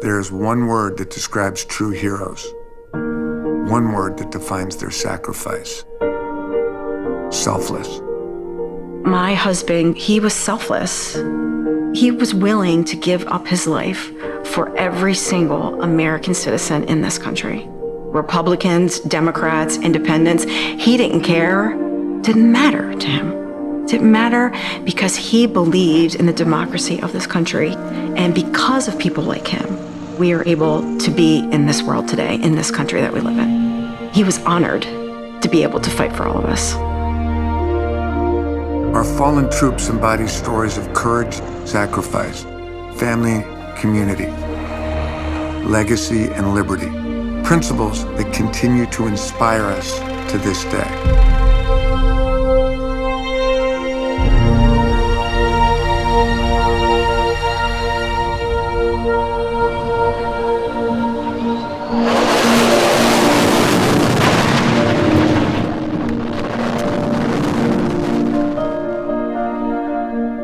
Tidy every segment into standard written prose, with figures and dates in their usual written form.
There is one word that describes true heroes. One word that defines their sacrifice. Selfless. My husband, he was selfless. He was willing to give up his life for every single American citizen in this country. Republicans, Democrats, independents, he didn't care. Didn't matter to him. Didn't matter because he believed in the democracy of this country. And because of people like him, we are able to be in this world today, in this country that we live in. He was honored to be able to fight for all of us. Our fallen troops embody stories of courage, sacrifice, family, community, legacy, and liberty. Principles that continue to inspire us to this day.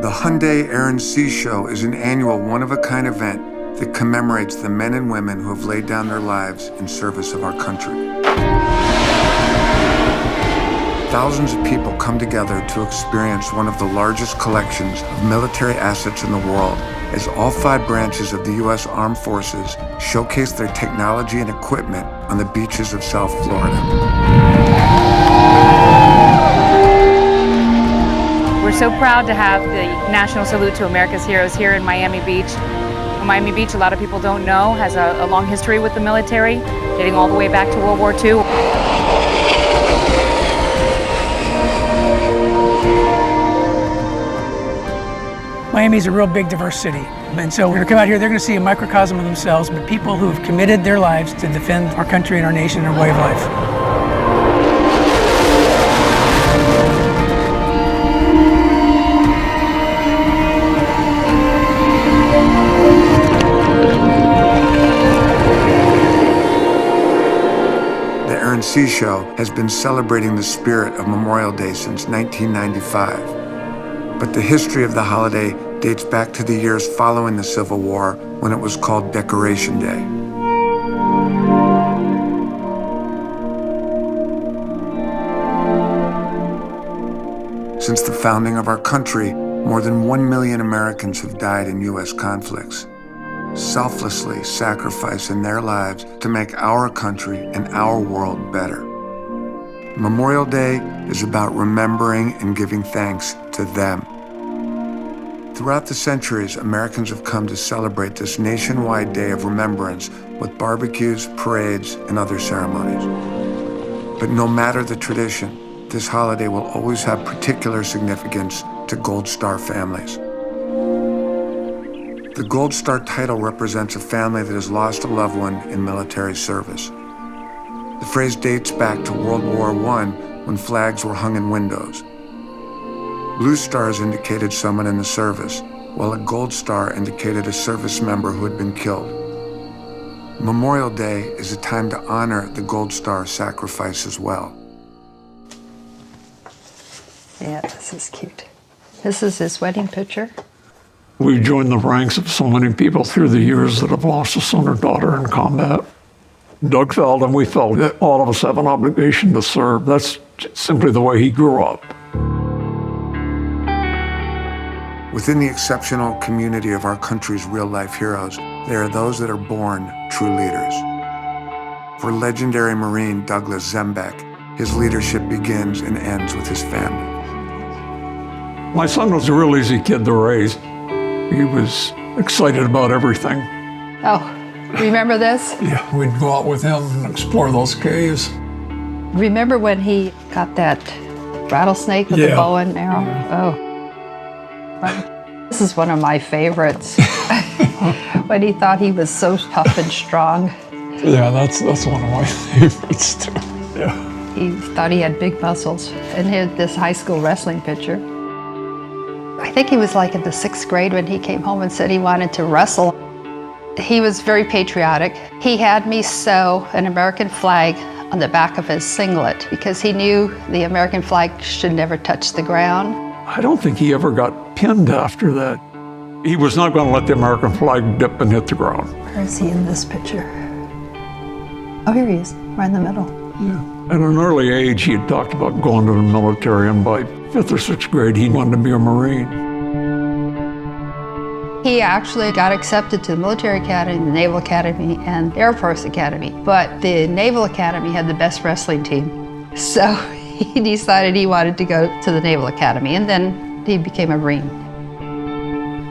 The Hyundai Erin Show is an annual one-of-a-kind event that commemorates the men and women who have laid down their lives in service of our country. Thousands of people come together to experience one of the largest collections of military assets in the world as all 5 branches of the U.S. Armed Forces showcase their technology and equipment on the beaches of South Florida. We're so proud to have the National Salute to America's Heroes here in Miami Beach. Miami Beach, a lot of people don't know, has a long history with the military, dating all the way back to World War II. Miami's a real big, diverse city. And so when they come out here, they're going to see a microcosm of themselves, but people who have committed their lives to defend our country and our nation and our way of life. Show has been celebrating the spirit of Memorial Day since 1995. But the history of the holiday dates back to the years following the Civil War when it was called Decoration Day. Since the founding of our country, more than 1 million Americans have died in U.S. conflicts, selflessly sacrificing their lives to make our country and our world better. Memorial Day is about remembering and giving thanks to them. Throughout the centuries, Americans have come to celebrate this nationwide day of remembrance with barbecues, parades, and other ceremonies. But no matter the tradition, this holiday will always have particular significance to Gold Star families. The Gold Star title represents a family that has lost a loved one in military service. The phrase dates back to World War I when flags were hung in windows. Blue stars indicated someone in the service, while a gold star indicated a service member who had been killed. Memorial Day is a time to honor the Gold Star sacrifice as well. Yeah, this is cute. This is his wedding picture. We joined the ranks of so many people through the years that have lost a son or daughter in combat. Doug felt, and we felt, that all of us have an obligation to serve. That's simply the way he grew up. Within the exceptional community of our country's real-life heroes, there are those that are born true leaders. For legendary Marine Douglas Zembeck, his leadership begins and ends with his family. My son was a real easy kid to raise. He was excited about everything. Oh, remember this? Yeah, we'd go out with him and explore those caves. Remember when he got that rattlesnake with the bow and arrow? Oh. This is one of my favorites. When he thought he was so tough and strong. Yeah, that's one of my favorites too. Yeah. He thought he had big muscles. And he had this high school wrestling picture. I think he was like in the 6th grade when he came home and said he wanted to wrestle. He was very patriotic. He had me sew an American flag on the back of his singlet because he knew the American flag should never touch the ground. I don't think he ever got pinned after that. He was not going to let the American flag dip and hit the ground. Where is he in this picture? Oh, here he is, right in the middle. Yeah. At an early age, he had talked about going to the military, and by 5th or 6th grade, he wanted to be a Marine. He actually got accepted to the Military Academy, the Naval Academy, and Air Force Academy. But the Naval Academy had the best wrestling team. So he decided he wanted to go to the Naval Academy, and then he became a Marine.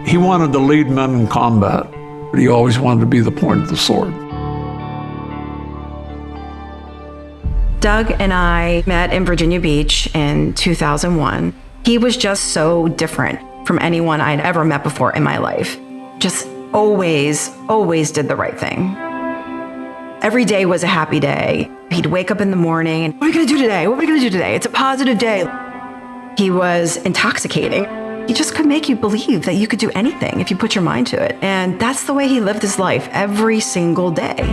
He wanted to lead men in combat, but he always wanted to be the point of the sword. Doug and I met in Virginia Beach in 2001. He was just so different from anyone I'd ever met before in my life. Just always did the right thing. Every day was a happy day. He'd wake up in the morning and, what are we gonna do today? What are we gonna do today? It's a positive day. He was intoxicating. He just could make you believe that you could do anything if you put your mind to it. And that's the way he lived his life every single day.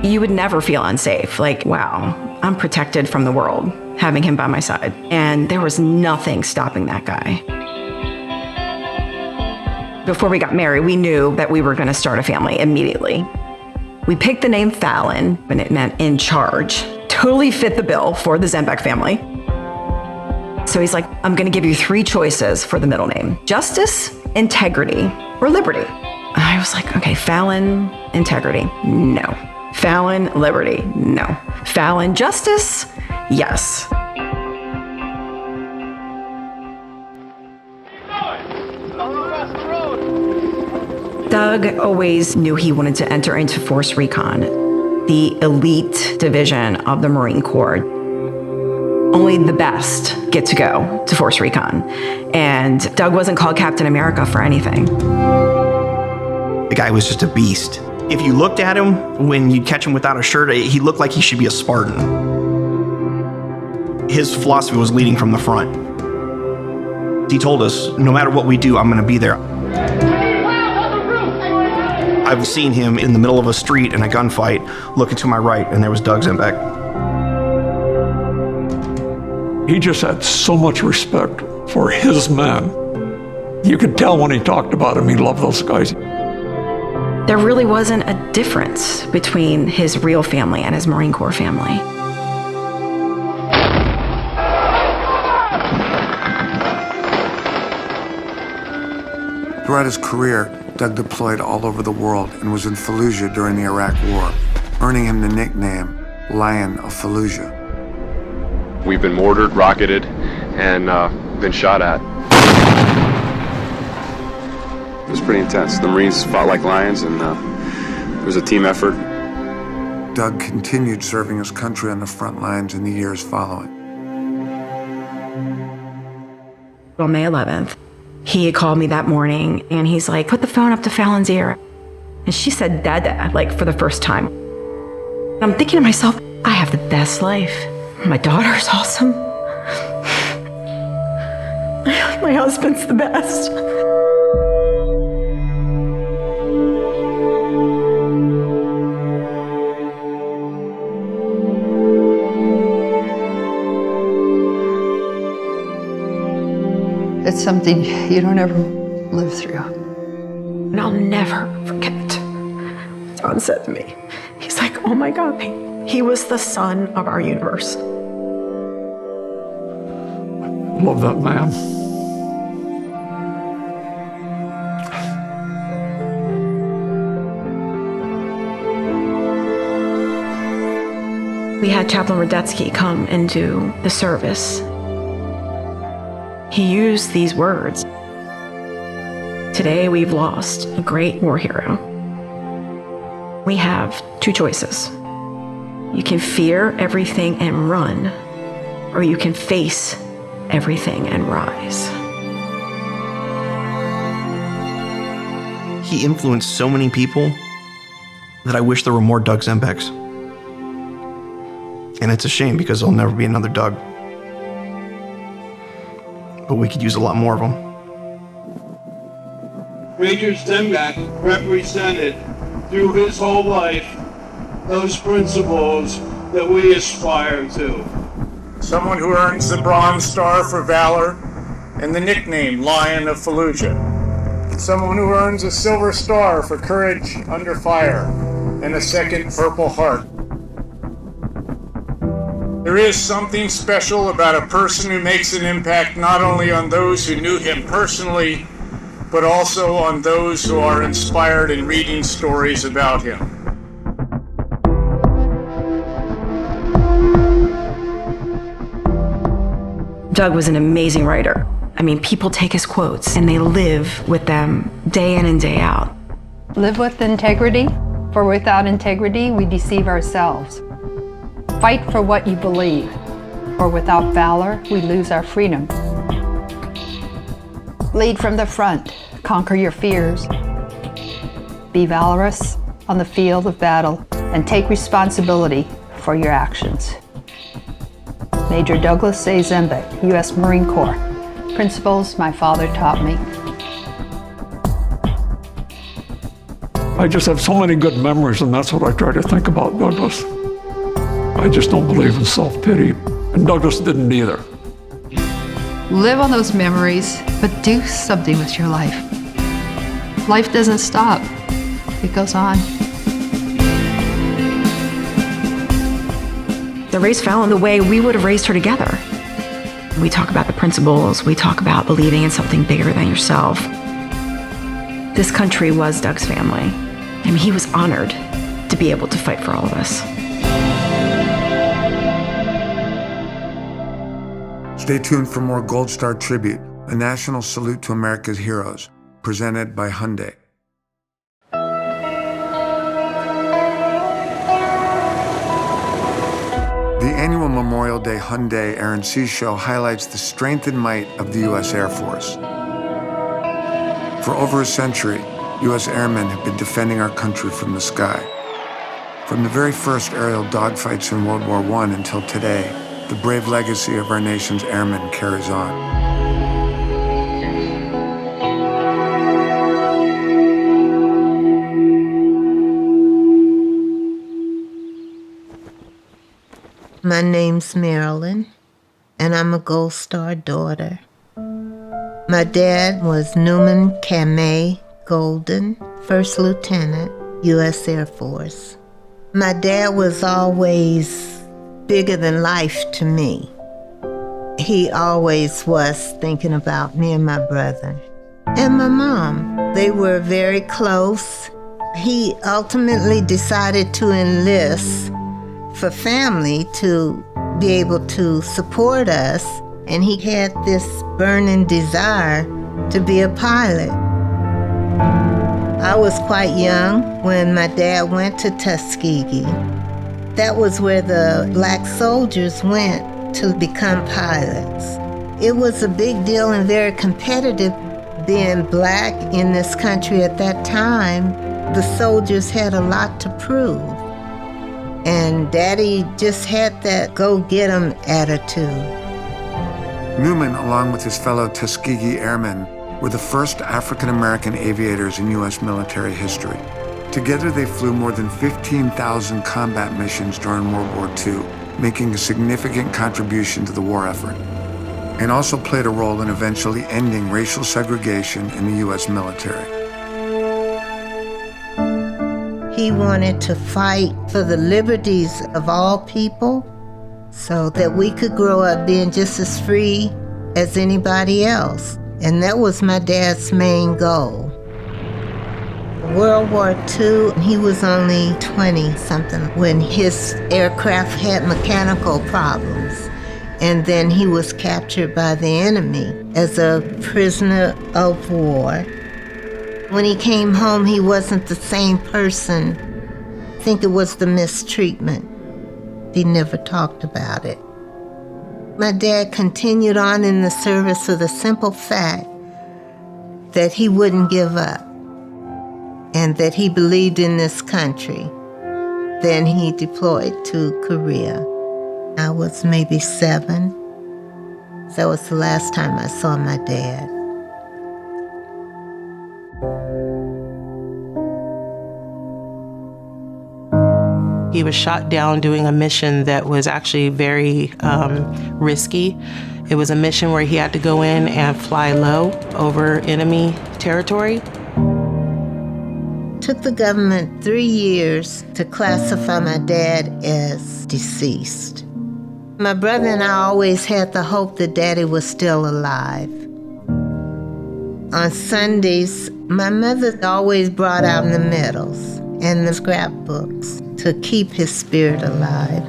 You would never feel unsafe. Like, wow, I'm protected from the world having him by my side. And there was nothing stopping that guy. Before we got married, we knew that we were gonna start a family immediately. We picked the name Fallon, and it meant in charge. Totally fit the bill for the Zembeck family. So he's like, I'm gonna give you 3 choices for the middle name: justice, integrity, or liberty. And I was like, okay, Fallon, integrity, no. Fallon, liberty, no. Fallon, justice, yes. Doug always knew he wanted to enter into Force Recon, the elite division of the Marine Corps. Only the best get to go to Force Recon. And Doug wasn't called Captain America for anything. The guy was just a beast. If you looked at him, when you'd catch him without a shirt, he looked like he should be a Spartan. His philosophy was leading from the front. He told us, no matter what we do, I'm gonna be there. I've seen him in the middle of a street in a gunfight, looking to my right, and there was Doug Zembeck. He just had so much respect for his men. You could tell when he talked about him, he loved those guys. There really wasn't a difference between his real family and his Marine Corps family. Throughout his career, Doug deployed all over the world and was in Fallujah during the Iraq War, earning him the nickname Lion of Fallujah. We've been mortared, rocketed, and been shot at. It was pretty intense. The Marines fought like lions, and it was a team effort. Doug continued serving his country on the front lines in the years following. On May 11th, he had called me that morning, and he's like, put the phone up to Fallon's ear. And she said, Dada, like for the first time. And I'm thinking to myself, I have the best life. My daughter's awesome. My husband's the best. It's something you don't ever live through. And I'll never forget what John said to me. He's like, oh my God, he was the sun of our universe. Love that man. We had Chaplain Radetzky come and do the service. He used these words. Today we've lost a great war hero. We have 2 choices. You can fear everything and run, or you can face everything and rise. He influenced so many people that I wish there were more Doug Zembecks. And it's a shame because there'll never be another Doug. But we could use a lot more of them. Major Zembeck represented through his whole life those principles that we aspire to. Someone who earns the Bronze Star for valor and the nickname Lion of Fallujah. someone who earns a Silver Star for courage under fire and a second Purple Heart. There is something special about a person who makes an impact not only on those who knew him personally, but also on those who are inspired in reading stories about him. Doug was an amazing writer. I mean, people take his quotes and they live with them day in and day out. Live with integrity, for without integrity, we deceive ourselves. Fight for what you believe, for without valor, we lose our freedom. Lead from the front, conquer your fears. Be valorous on the field of battle and take responsibility for your actions. Major Douglas A. Zembick, U.S. Marine Corps. Principles my father taught me. I just have so many good memories, and that's what I try to think about Douglas. I just don't believe in self-pity, and Douglas didn't either. Live on those memories, but do something with your life. Life doesn't stop, it goes on. The race fell in the way we would have raised her together. We talk about the principles, we talk about believing in something bigger than yourself. This country was Doug's family. I mean, he was honored to be able to fight for all of us. Stay tuned for more Gold Star Tribute, a national salute to America's heroes, presented by Hyundai. The annual Memorial Day Hyundai Erin Show highlights the strength and might of the U.S. Air Force. For over a century, U.S. airmen have been defending our country from the sky. From the very first aerial dogfights in World War I until today, the brave legacy of our nation's airmen carries on. My name's Marilyn, and I'm a Gold Star daughter. My dad was Newman Kamei Golden, First Lieutenant, U.S. Air Force. My dad was always bigger than life to me. He always was thinking about me and my brother. And my mom, they were very close. He ultimately decided to enlist for family to be able to support us, and he had this burning desire to be a pilot. I was quite young when my dad went to Tuskegee. That was where the black soldiers went to become pilots. It was a big deal and very competitive being black in this country at that time. The soldiers had a lot to prove. And Daddy just had that go-get-'em attitude. Newman, along with his fellow Tuskegee Airmen, were the first African-American aviators in U.S. military history. Together, they flew more than 15,000 combat missions during World War II, making a significant contribution to the war effort, and also played a role in eventually ending racial segregation in the U.S. military. He wanted to fight for the liberties of all people so that we could grow up being just as free as anybody else. And that was my dad's main goal. World War II, he was only 20-something when his aircraft had mechanical problems. And then he was captured by the enemy as a prisoner of war. When he came home, he wasn't the same person. I think it was the mistreatment. He never talked about it. My dad continued on in the service for the simple fact that he wouldn't give up and that he believed in this country. Then he deployed to Korea. I was maybe 7. That was the last time I saw my dad. He was shot down doing a mission that was actually very risky. It was a mission where he had to go in and fly low over enemy territory. Took the government 3 years to classify my dad as deceased. My brother and I always had the hope that Daddy was still alive. On Sundays, my mother always brought out the medals and the scrapbooks to keep his spirit alive.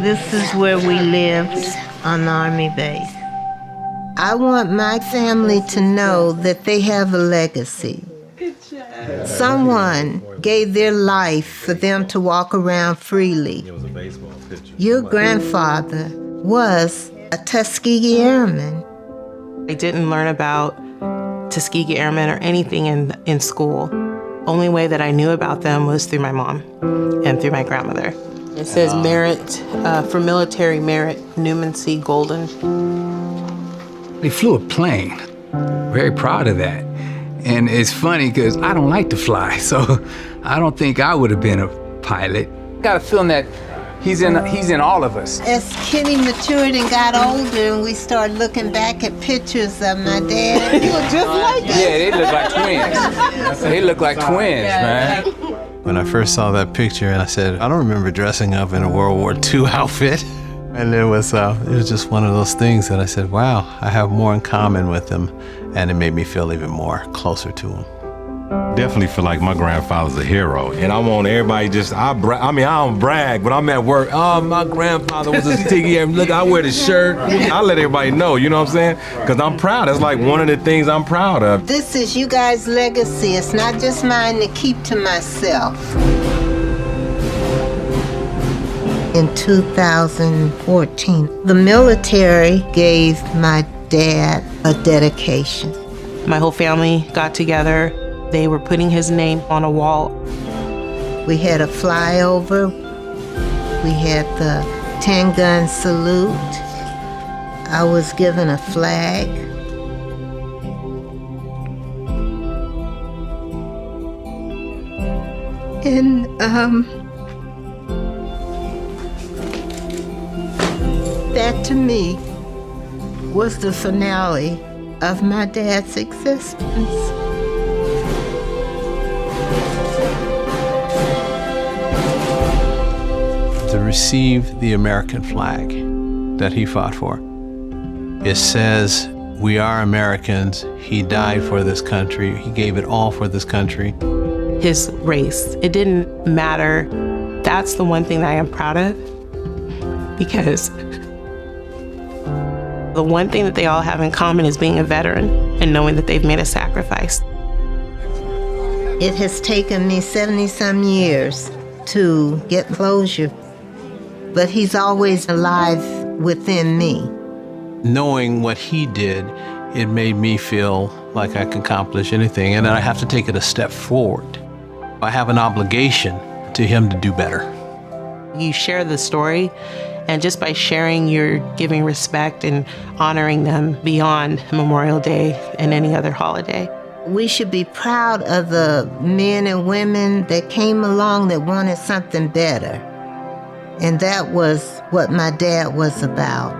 This is where we lived on the Army base. I want my family to know that they have a legacy. Someone gave their life for them to walk around freely. Your grandfather was a Tuskegee Airman. I didn't learn about Tuskegee Airmen or anything in school. Only way that I knew about them was through my mom and through my grandmother. It says merit, for military merit, Newman C. Golden. He flew a plane. Very proud of that. And it's funny because I don't like to fly, so I don't think I would have been a pilot. Got a feeling that he's in all of us. As Kenny matured and got older and we started looking back at pictures of my dad, he was just like us. Yeah, they look like twins. They look like twins, man. When I first saw that picture, and I said, I don't remember dressing up in a World War II outfit. And it was just one of those things that I said, wow, I have more in common with him. And it made me feel even more closer to him. Definitely feel like my grandfather's a hero. And I want everybody I don't brag, but I'm at work. Oh, my grandfather was a Tuskegee Airman. Look, I wear the shirt. I let everybody know, you know what I'm saying? Because I'm proud. That's like one of the things I'm proud of. This is you guys' legacy. It's not just mine to keep to myself. In 2014, the military gave my dad a dedication. My whole family got together. They were putting his name on a wall. We had a flyover. We had the 10-gun salute. I was given a flag. And that to me was the finale of my dad's existence. To receive the American flag that he fought for, it says, we are Americans. He died for this country. He gave it all for this country. His race, it didn't matter. That's the one thing that I am proud of, because the one thing that they all have in common is being a veteran and knowing that they've made a sacrifice. It has taken me 70-some years to get closure, but he's always alive within me. Knowing what he did, it made me feel like I could accomplish anything, and I have to take it a step forward. I have an obligation to him to do better. You share the story, and just by sharing, you're giving respect and honoring them beyond Memorial Day and any other holiday. We should be proud of the men and women that came along that wanted something better. And that was what my dad was about.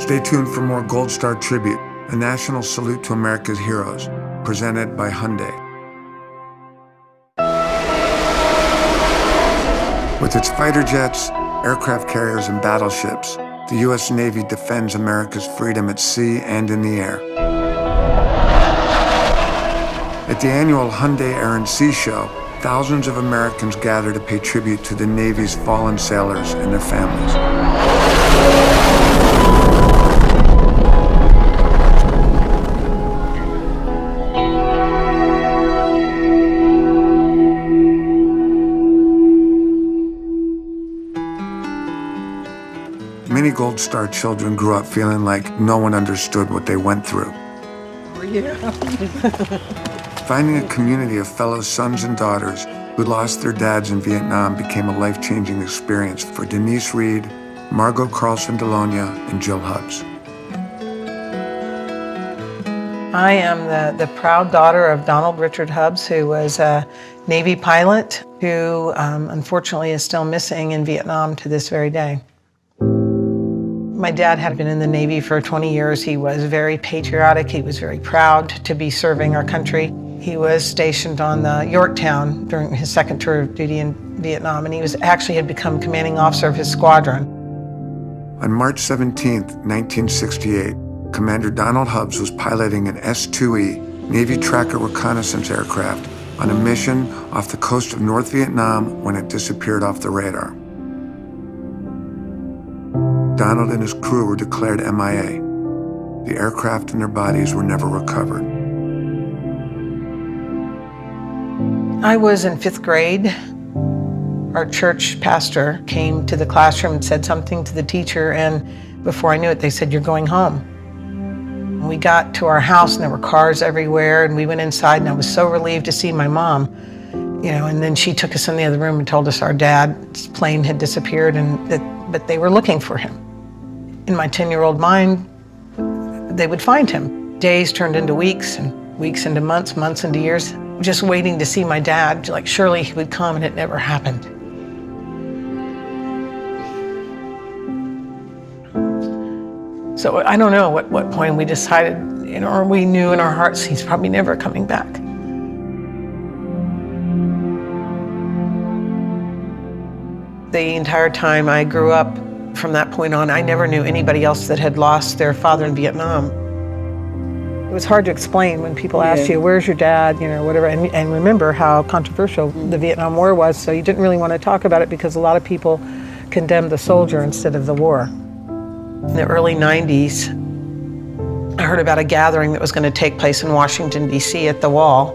Stay tuned for more Gold Star Tribute, a national salute to America's heroes, presented by Hyundai. With its fighter jets, aircraft carriers, and battleships, the U.S. Navy defends America's freedom at sea and in the air. At the annual Hyundai Erin Sea Show, thousands of Americans gather to pay tribute to the Navy's fallen sailors and their families. Many Gold Star children grew up feeling like no one understood what they went through. Finding a community of fellow sons and daughters who lost their dads in Vietnam became a life-changing experience for Denise Reed, Margot, Carlson, Delonia, and Jill Hubbs. I am the proud daughter of Donald Richard Hubbs, who was a Navy pilot who My dad had been in the Navy for 20 years. He was very patriotic. He was very proud to be serving our country. He was stationed on the Yorktown during his second tour of duty in Vietnam, and he had become commanding officer of his squadron. On March 17, 1968, Commander Donald Hubbs was piloting an S-2E Navy tracker reconnaissance aircraft on a mission off the coast of North Vietnam when it disappeared off the radar. Donald and his crew were declared MIA. The aircraft and their bodies were never recovered. I was in 5th grade. Our church pastor came to the classroom and said something to the teacher, and before I knew it, they said, "You're going home." We got to our house and there were cars everywhere, and we went inside, and I was so relieved to see my mom, and then she took us in the other room and told us our dad's plane had disappeared but they were looking for him. In my 10-year-old mind, they would find him. Days turned into weeks, and weeks into months, months into years, just waiting to see my dad, like surely he would come, and it never happened. So I don't know at what point we decided, or we knew in our hearts he's probably never coming back. The entire time I grew up, from that point on, I never knew anybody else that had lost their father in Vietnam. It was hard to explain when people asked you, "Where's your dad?" Whatever, and remember how controversial the Vietnam War was, so you didn't really want to talk about it because a lot of people condemned the soldier instead of the war. In the early 90s, I heard about a gathering that was going to take place in Washington, D.C. at the Wall,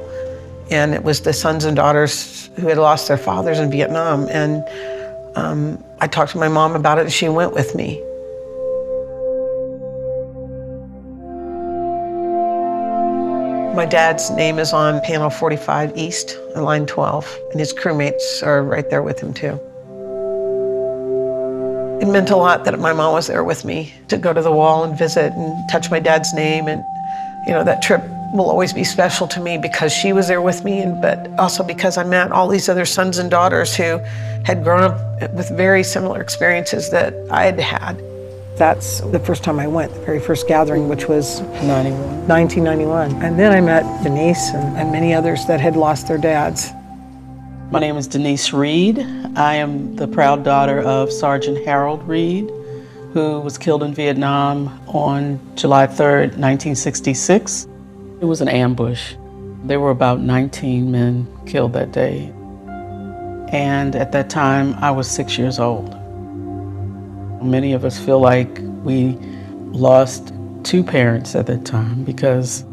and it was the sons and daughters who had lost their fathers in Vietnam, and I talked to my mom about it, and she went with me. My dad's name is on panel 45 East, line 12, and his crewmates are right there with him too. It meant a lot that my mom was there with me to go to the Wall and visit and touch my dad's name, and that trip will always be special to me because she was there with me, but also because I met all these other sons and daughters who had grown up with very similar experiences that I had had. That's the first time I went, the very first gathering, which was 1991. And then I met Denise and many others that had lost their dads. My name is Denise Reed. I am the proud daughter of Sergeant Harold Reed, who was killed in Vietnam on July 3rd, 1966. It was an ambush. There were about 19 men killed that day. And at that time, I was 6 years old. Many of us feel like we lost two parents at that time because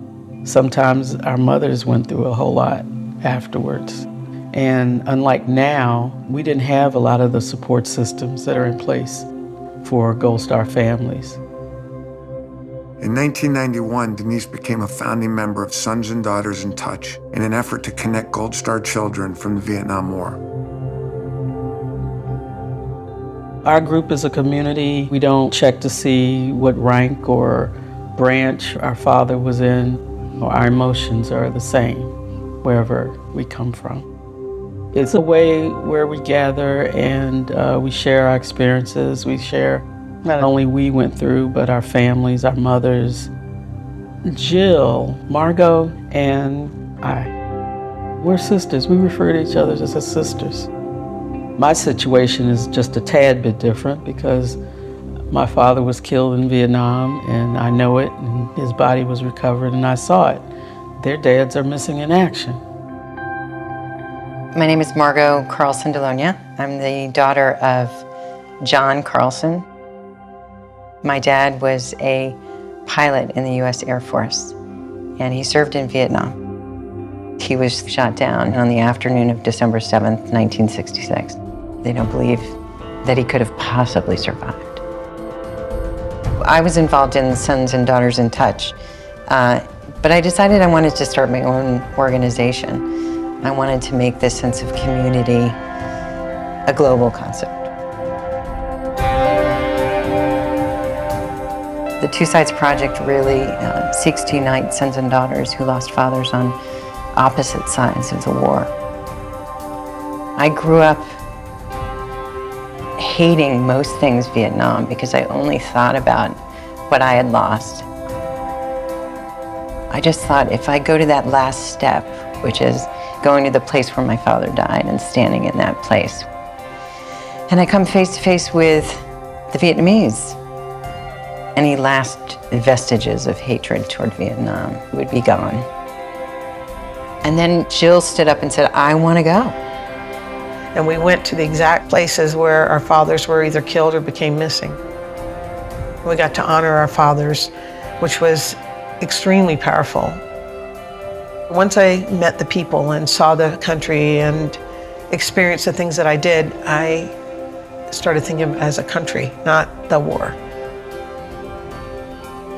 sometimes our mothers went through a whole lot afterwards. And unlike now, we didn't have a lot of the support systems that are in place for Gold Star families. In 1991, Denise became a founding member of Sons and Daughters in Touch in an effort to connect Gold Star children from the Vietnam War. Our group is a community. We don't check to see what rank or branch our father was in. Our emotions are the same wherever we come from. It's a way where we gather and we share our experiences. We share not only we went through, but our families, our mothers. Jill, Margot, and I, we're sisters. We refer to each other as sisters. My situation is just a tad bit different because my father was killed in Vietnam and I know it, and his body was recovered and I saw it. Their dads are missing in action. My name is Margot Carlson Delonia. I'm the daughter of John Carlson. My dad was a pilot in the U.S. Air Force, and he served in Vietnam. He was shot down on the afternoon of December 7th, 1966. They don't believe that he could have possibly survived. I was involved in Sons and Daughters in Touch, but I decided I wanted to start my own organization. I wanted to make this sense of community a global concept. The Two Sides Project really seeks to unite sons and daughters who lost fathers on opposite sides of the war. I grew up hating most things Vietnam because I only thought about what I had lost. I just thought if I go to that last step, which is going to the place where my father died and standing in that place, and I come face to face with the Vietnamese, any last vestiges of hatred toward Vietnam would be gone. And then Jill stood up and said, I want to go. And we went to the exact places where our fathers were either killed or became missing. We got to honor our fathers, which was extremely powerful. Once I met the people and saw the country and experienced the things that I did, I started thinking as a country, not the war.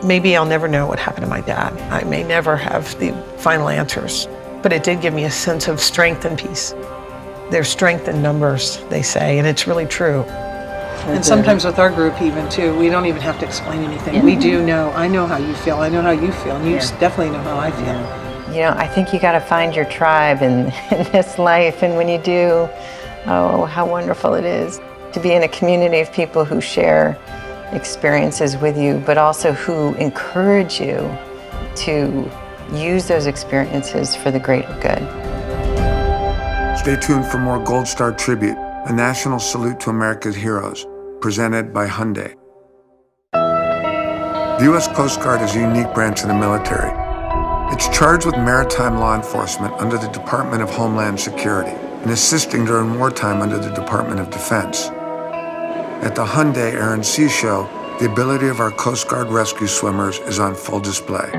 Maybe I'll never know what happened to my dad. I may never have the final answers, but it did give me a sense of strength and peace. There's strength in numbers, they say, and it's really true. And sometimes with our group even too, we don't even have to explain anything. Yeah. We do know, I know how you feel, I know how you feel, and you definitely know how I feel. You know, I think you got to find your tribe in this life, and when you do, oh, how wonderful it is to be in a community of people who share experiences with you, but also who encourage you to use those experiences for the greater good. Stay tuned for more Gold Star Tribute, a national salute to America's heroes, presented by Hyundai. The U.S. Coast Guard is a unique branch of the military. It's charged with maritime law enforcement under the Department of Homeland Security and assisting during wartime under the Department of Defense. At the Hyundai Erin Sea Show, the ability of our Coast Guard rescue swimmers is on full display.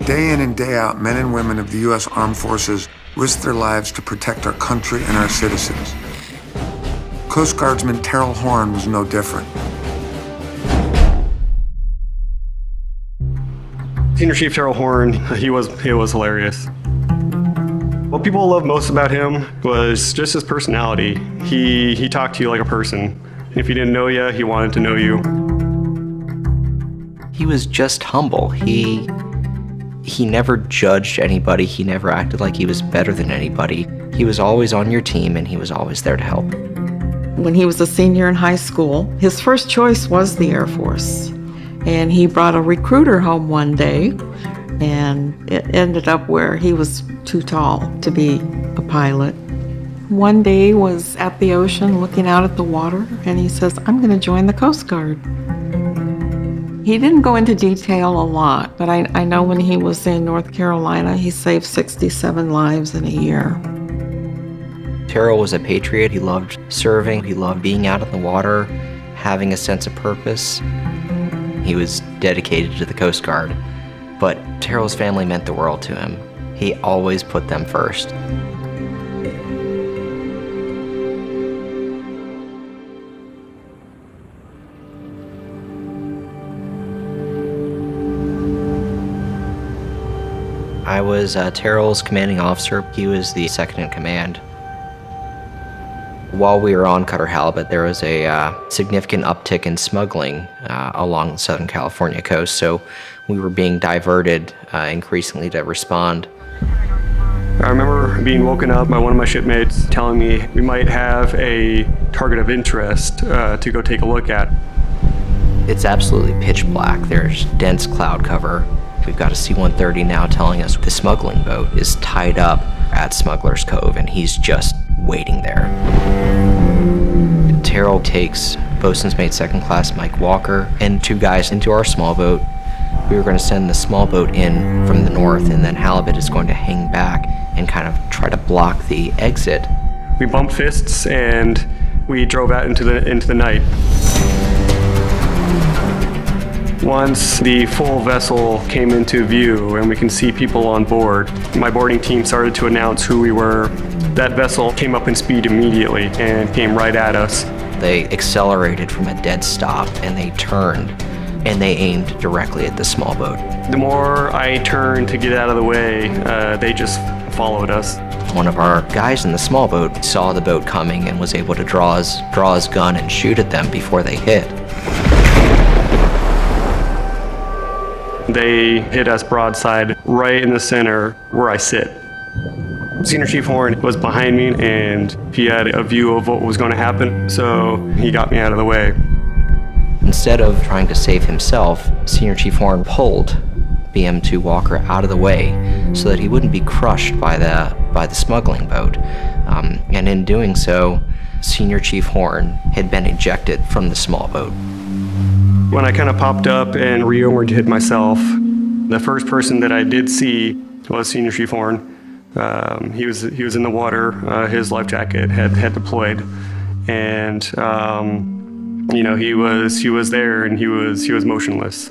Day in and day out, men and women of the U.S. Armed Forces risk their lives to protect our country and our citizens. Coast Guardsman Terrell Horn was no different. Senior Chief Terrell Horn, he was hilarious. What people loved most about him was just his personality. He talked to you like a person. If he didn't know you, he wanted to know you. He was just humble. He never judged anybody. He never acted like he was better than anybody. He was always on your team, and he was always there to help. When he was a senior in high school, his first choice was the Air Force. And he brought a recruiter home one day, and it ended up where he was too tall to be a pilot. One day he was at the ocean looking out at the water, and he says, I'm going to join the Coast Guard. He didn't go into detail a lot, but I know when he was in North Carolina, he saved 67 lives in a year. Terrell was a patriot. He loved serving. He loved being out in the water, having a sense of purpose. He was dedicated to the Coast Guard, but Terrell's family meant the world to him. He always put them first. I was Terrell's commanding officer. He was the second in command. While we were on Cutter Halibut, there was a significant uptick in smuggling along the Southern California coast, so we were being diverted increasingly to respond. I remember being woken up by one of my shipmates telling me we might have a target of interest to go take a look at. It's absolutely pitch black. There's dense cloud cover. We've got a C-130 now telling us the smuggling boat is tied up at Smuggler's Cove, and he's just waiting there. Terrell takes bosun's mate second class Mike Walker and two guys into our small boat. We were going to send the small boat in from the north, and then Halibut is going to hang back and kind of try to block the exit. We bumped fists and we drove out into the night. Once the full vessel came into view and we can see people on board, my boarding team started to announce who we were. That vessel came up in speed immediately and came right at us. They accelerated from a dead stop and they turned and they aimed directly at the small boat. The more I turned to get out of the way, they just followed us. One of our guys in the small boat saw the boat coming and was able to draw his gun and shoot at them before they hit. They hit us broadside right in the center where I sit. Senior Chief Horn was behind me, and he had a view of what was going to happen, so he got me out of the way. Instead of trying to save himself, Senior Chief Horn pulled BM2 Walker out of the way so that he wouldn't be crushed by the smuggling boat. And in doing so, Senior Chief Horn had been ejected from the small boat. When I kind of popped up and reoriented myself, the first person that I did see was Senior Chief Horn. He was in the water. His life jacket had deployed, and he was there, and he was motionless.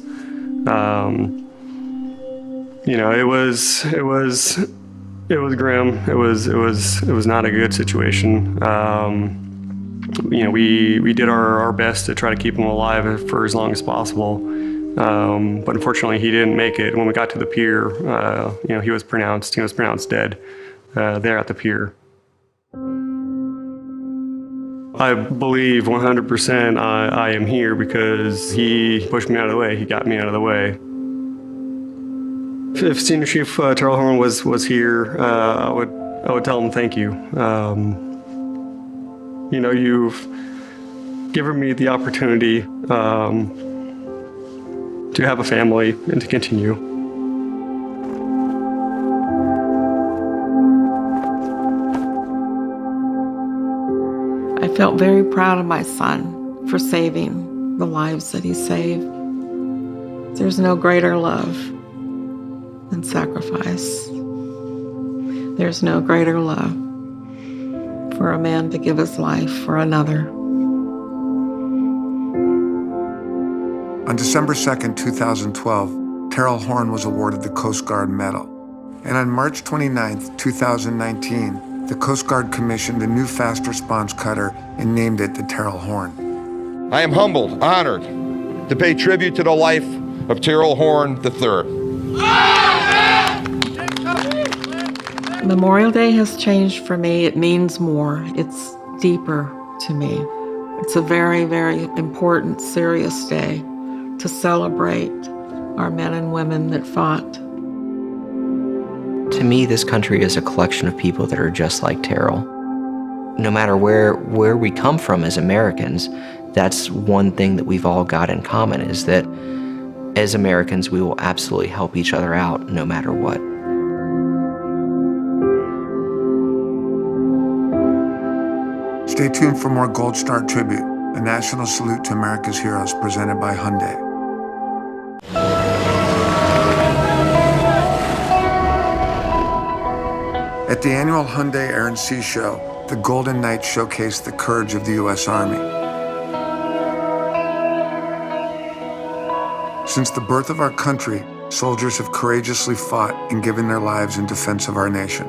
It was grim. It was not a good situation. We did our best to try to keep him alive for as long as possible. But unfortunately, he didn't make it. When we got to the pier, he was pronounced dead there at the pier. I believe 100% I am here because he pushed me out of the way. He got me out of the way. If Senior Chief Terrell Horn was here, I would tell him thank you. You've given me the opportunity to have a family and to continue. I felt very proud of my son for saving the lives that he saved. There's no greater love than sacrifice. There's no greater love for a man to give his life for another. On December 2nd, 2012, Terrell Horn was awarded the Coast Guard Medal. And on March 29th, 2019, the Coast Guard commissioned a new fast response cutter and named it the Terrell Horn. I am humbled, honored to pay tribute to the life of Terrell Horn III. Memorial Day has changed for me. It means more. It's deeper to me. It's a very, very important, serious day to celebrate our men and women that fought. To me, this country is a collection of people that are just like Terrell. No matter where we come from as Americans, that's one thing that we've all got in common, is that as Americans, we will absolutely help each other out no matter what. Stay tuned for more Gold Star Tribute, a national salute to America's heroes presented by Hyundai. At the annual Hyundai Air and Sea Show, the Golden Knights showcased the courage of the U.S. Army. Since the birth of our country, soldiers have courageously fought and given their lives in defense of our nation.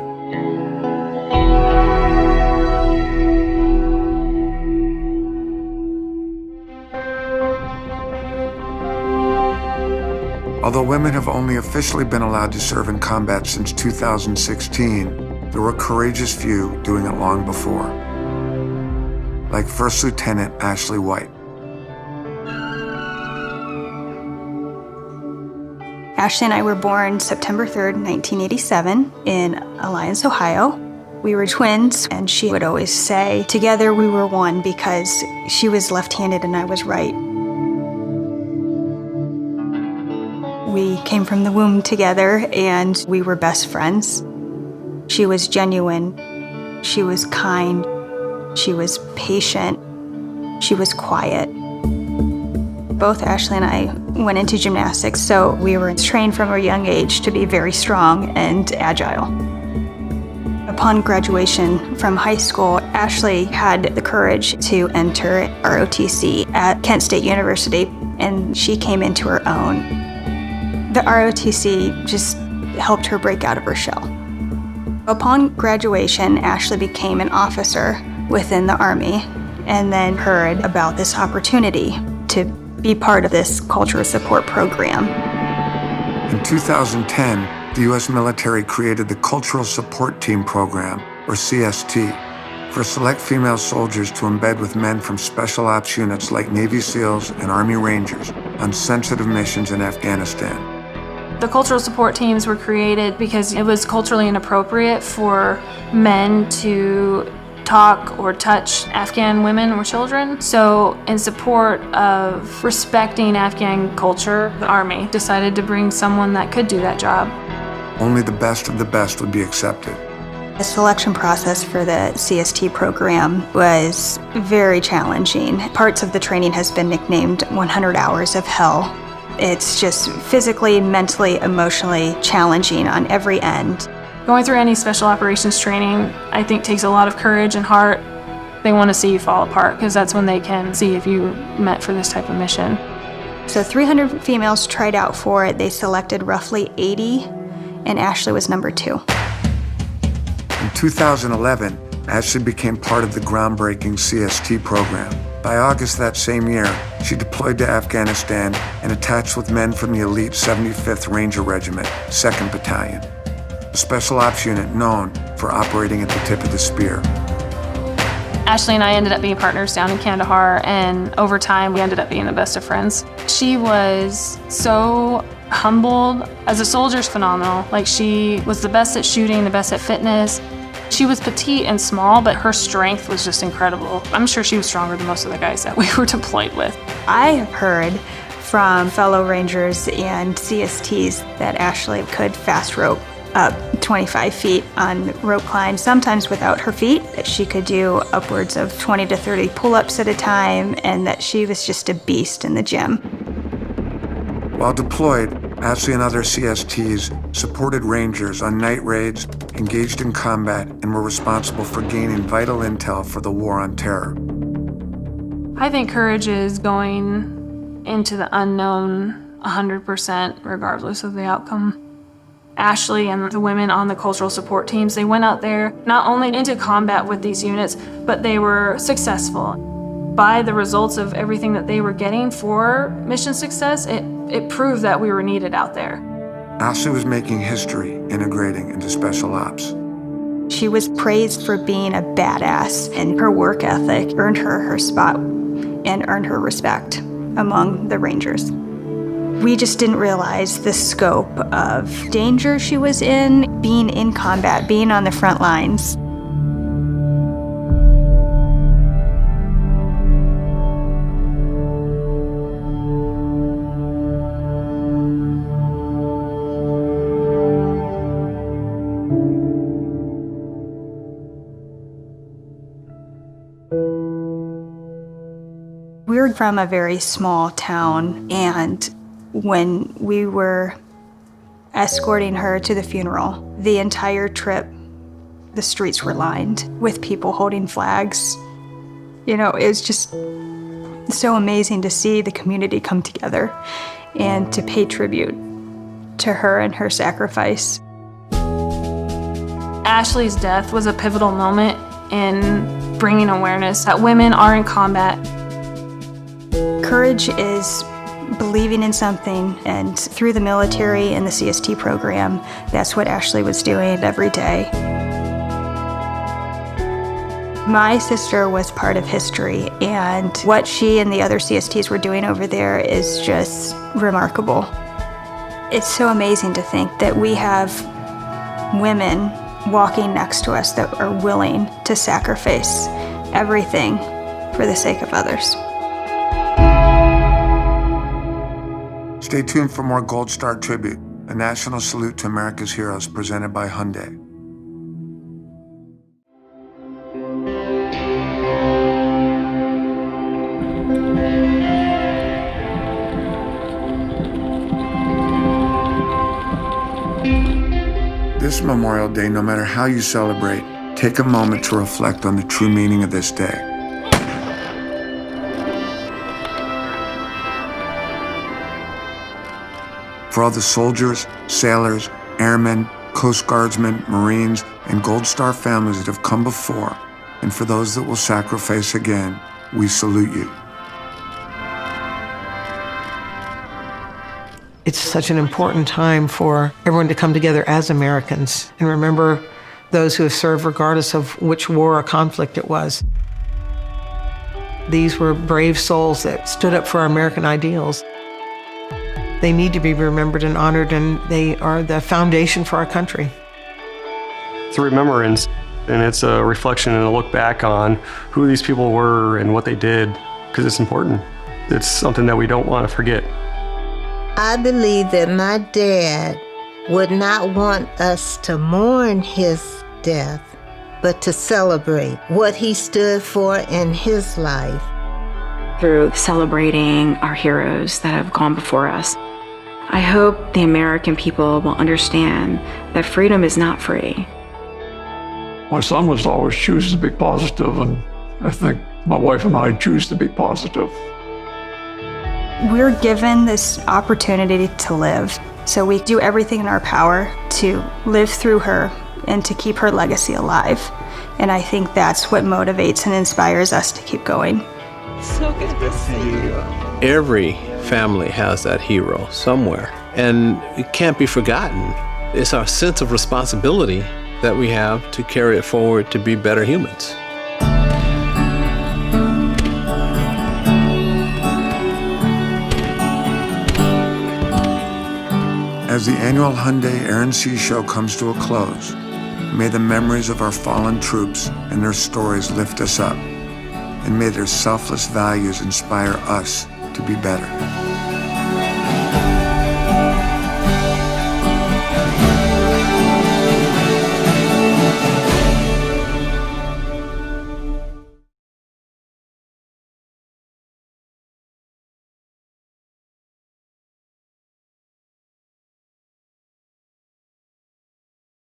Although women have only officially been allowed to serve in combat since 2016, there were courageous few doing it long before, like First Lieutenant Ashley White. Ashley and I were born September 3rd, 1987 in Alliance, Ohio. We were twins, and she would always say, together we were one, because she was left-handed and I was right. We came from the womb together, and we were best friends. She was genuine, she was kind, she was patient, she was quiet. Both Ashley and I went into gymnastics, so we were trained from a young age to be very strong and agile. Upon graduation from high school, Ashley had the courage to enter ROTC at Kent State University, and she came into her own. The ROTC just helped her break out of her shell. Upon graduation, Ashley became an officer within the Army, and then heard about this opportunity to be part of this cultural support program. In 2010, the U.S. military created the Cultural Support Team Program, or CST, for select female soldiers to embed with men from special ops units like Navy SEALs and Army Rangers on sensitive missions in Afghanistan. The cultural support teams were created because it was culturally inappropriate for men to talk or touch Afghan women or children. So in support of respecting Afghan culture, the Army decided to bring someone that could do that job. Only the best of the best would be accepted. The selection process for the CST program was very challenging. Parts of the training has been nicknamed 100 hours of hell. It's just physically, mentally, emotionally challenging on every end. Going through any special operations training, I think, takes a lot of courage and heart. They want to see you fall apart because that's when they can see if you meant for this type of mission. So 300 females tried out for it. They selected roughly 80, and Ashley was number 2. In 2011, Ashley became part of the groundbreaking CST program. By August that same year, she deployed to Afghanistan and attached with men from the elite 75th Ranger Regiment, 2nd Battalion, a special ops unit known for operating at the tip of the spear. Ashley and I ended up being partners down in Kandahar, and over time we ended up being the best of friends. She was so humbled. As a soldier's phenomenal. Like, she was the best at shooting, the best at fitness. She was petite and small, but her strength was just incredible. I'm sure she was stronger than most of the guys that we were deployed with. I have heard from fellow Rangers and CSTs that Ashley could fast rope up 25 feet on rope climb, sometimes without her feet, that she could do upwards of 20 to 30 pull-ups at a time, and that she was just a beast in the gym. While deployed, Ashley and other CSTs supported Rangers on night raids, engaged in combat, and were responsible for gaining vital intel for the war on terror. I think courage is going into the unknown 100% regardless of the outcome. Ashley and the women on the cultural support teams, they went out there not only into combat with these units, but they were successful. By the results of everything that they were getting for mission success, it proved that we were needed out there. Ashley was making history integrating into special ops. She was praised for being a badass, and her work ethic earned her her spot and earned her respect among the Rangers. We just didn't realize the scope of danger she was in, being in combat, being on the front lines. We're from a very small town, and when we were escorting her to the funeral, the entire trip, the streets were lined with people holding flags. You know, it was just so amazing to see the community come together and to pay tribute to her and her sacrifice. Ashley's death was a pivotal moment in bringing awareness that women are in combat. Courage is believing in something, and through the military and the CST program, that's what Ashley was doing every day. My sister was part of history, and what she and the other CSTs were doing over there is just remarkable. It's so amazing to think that we have women walking next to us that are willing to sacrifice everything for the sake of others. Stay tuned for more Gold Star Tribute, a national salute to America's heroes presented by Hyundai. This Memorial Day, no matter how you celebrate, take a moment to reflect on the true meaning of this day. For all the soldiers, sailors, airmen, Coast Guardsmen, Marines, and Gold Star families that have come before, and for those that will sacrifice again, we salute you. It's such an important time for everyone to come together as Americans and remember those who have served regardless of which war or conflict it was. These were brave souls that stood up for our American ideals. They need to be remembered and honored, and they are the foundation for our country. It's a remembrance, and it's a reflection and a look back on who these people were and what they did, because it's important. It's something that we don't want to forget. I believe that my dad would not want us to mourn his death, but to celebrate what he stood for in his life. Through celebrating our heroes that have gone before us, I hope the American people will understand that freedom is not free. My son was always choose to be positive, and I think my wife and I choose to be positive. We're given this opportunity to live, so we do everything in our power to live through her and to keep her legacy alive. And I think that's what motivates and inspires us to keep going. So good to see you. Every family has that hero somewhere, and it can't be forgotten. It's our sense of responsibility that we have to carry it forward to be better humans. As the annual Hyundai Erin Show comes to a close, may the memories of our fallen troops and their stories lift us up, and may their selfless values inspire us to be better.